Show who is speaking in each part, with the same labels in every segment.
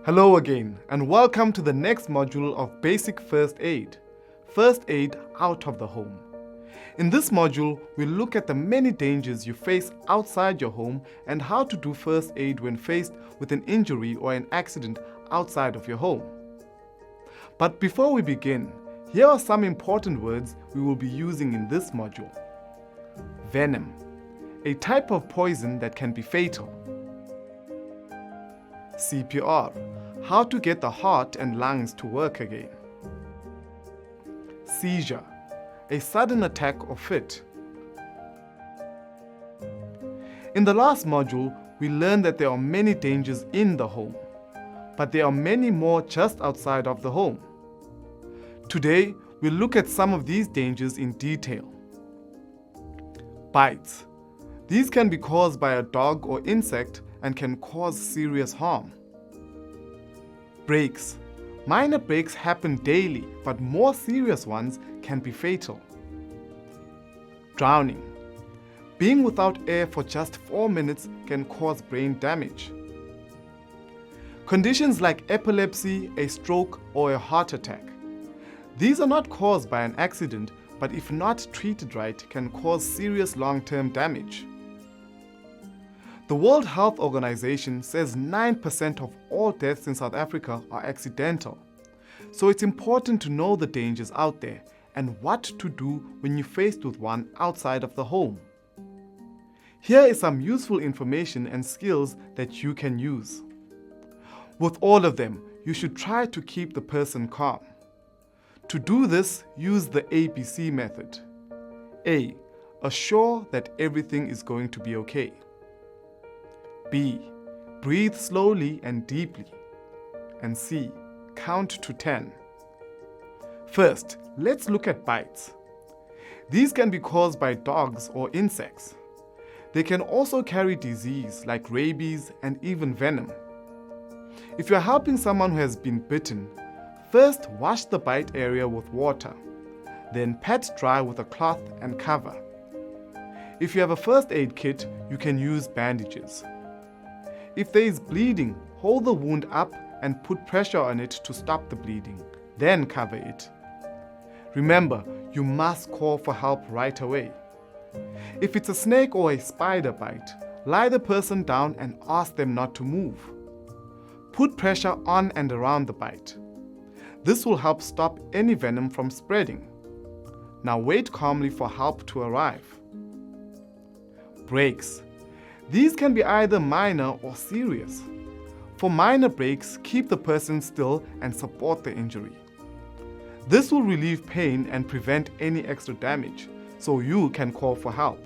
Speaker 1: Hello again, and welcome to the next module of Basic First Aid. First aid out of the home. In this module, we'll look at the many dangers you face outside your home and how to do first aid when faced with an injury or an accident outside of your home. But before we begin, here are some important words we will be using in this module. Venom, a type of poison that can be fatal. CPR, how to get the heart and lungs to work again. Seizure, a sudden attack or fit. In the last module, we learned that there are many dangers in the home, but there are many more just outside of the home. Today, we'll look at some of these dangers in detail. Bites. These can be caused by a dog or insect and can cause serious harm. Breaks. Minor breaks happen daily, but more serious ones can be fatal. Drowning. Being without air for just 4 minutes can cause brain damage. Conditions like epilepsy, a stroke, or a heart attack. These are not caused by an accident, but if not treated right, can cause serious long-term damage. The World Health Organization says 9% of all deaths in South Africa are accidental. So it's important to know the dangers out there and what to do when you're faced with one outside of the home. Here is some useful information and skills that you can use. With all of them, you should try to keep the person calm. To do this, use the ABC method. A. Assure that everything is going to be okay. B. Breathe slowly and deeply. And C. Count to 10. First, let's look at bites. These can be caused by dogs or insects. They can also carry disease like rabies and even venom. If you're helping someone who has been bitten, first wash the bite area with water, then pat dry with a cloth and cover. If you have a first aid kit, you can use bandages. If there is bleeding, hold the wound up and put pressure on it to stop the bleeding, then cover it. Remember, you must call for help right away. If it's a snake or a spider bite, lie the person down and ask them not to move. Put pressure on and around the bite. This will help stop any venom from spreading. Now wait calmly for help to arrive. Breaks. These can be either minor or serious. For minor breaks, keep the person still and support the injury. This will relieve pain and prevent any extra damage, so you can call for help.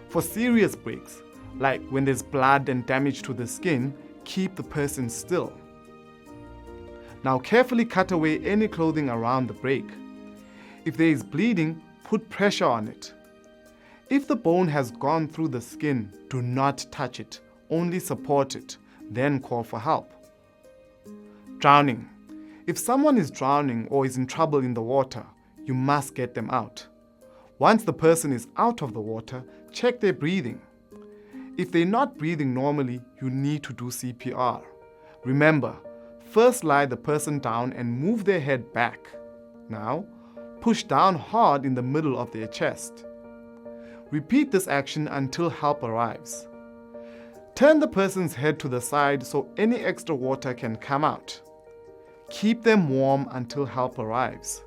Speaker 1: For serious breaks, like when there's blood and damage to the skin, keep the person still. Now carefully cut away any clothing around the break. If there is bleeding, put pressure on it. If the bone has gone through the skin, do not touch it, only support it, then call for help. Drowning. If someone is drowning or is in trouble in the water, you must get them out. Once the person is out of the water, check their breathing. If they're not breathing normally, you need to do CPR. Remember, first lie the person down and move their head back. Now, push down hard in the middle of their chest. Repeat this action until help arrives. Turn the person's head to the side so any extra water can come out. Keep them warm until help arrives.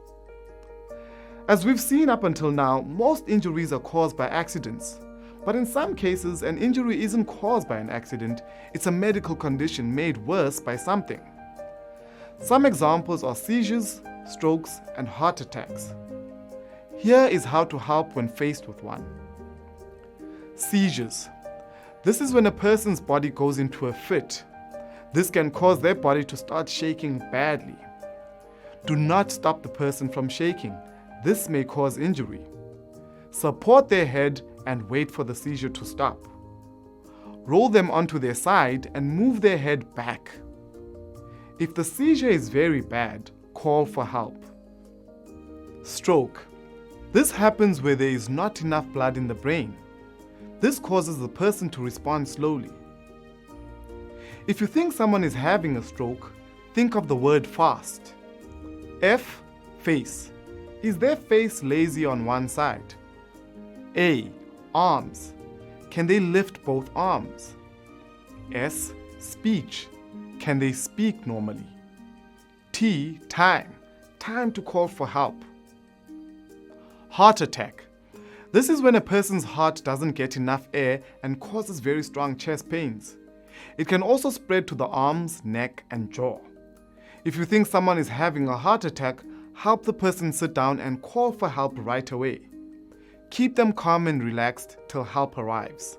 Speaker 1: As we've seen up until now, most injuries are caused by accidents. But in some cases, an injury isn't caused by an accident, it's a medical condition made worse by something. Some examples are seizures, strokes, and heart attacks. Here is how to help when faced with one. Seizures. This is when a person's body goes into a fit. This can cause their body to start shaking badly. Do not stop the person from shaking. This may cause injury. Support their head and wait for the seizure to stop. Roll them onto their side and move their head back. If the seizure is very bad, call for help. Stroke. This happens where there is not enough blood in the brain. This causes the person to respond slowly. If you think someone is having a stroke, think of the word fast. F. Face. Is their face lazy on one side? A. Arms. Can they lift both arms? S. Speech. Can they speak normally? T. Time. Time to call for help. Heart attack. This is when a person's heart doesn't get enough air and causes very strong chest pains. It can also spread to the arms, neck, and jaw. If you think someone is having a heart attack, help the person sit down and call for help right away. Keep them calm and relaxed till help arrives.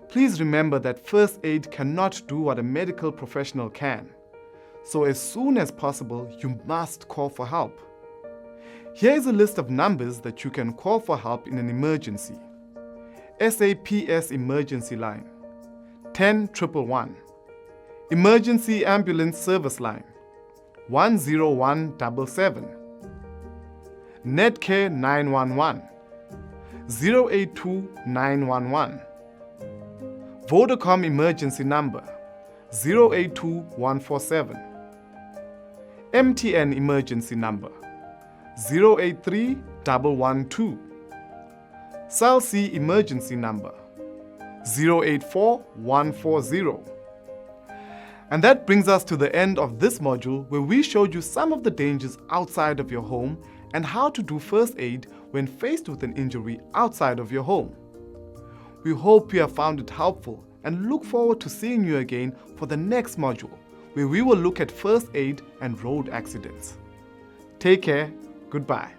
Speaker 1: Please remember that first aid cannot do what a medical professional can. So as soon as possible, you must call for help. Here is a list of numbers that you can call for help in an emergency. SAPS emergency line, 10-111. Emergency ambulance service line, 10177. Netcare 911, 082 911. Vodacom emergency number, 082 147. MTN emergency number, 083 112. Cell C emergency number, 084 140. And that brings us to the end of this module where we showed you some of the dangers outside of your home and how to do first aid when faced with an injury outside of your home. We hope you have found it helpful and look forward to seeing you again for the next module where we will look at first aid and road accidents. Take care. Goodbye.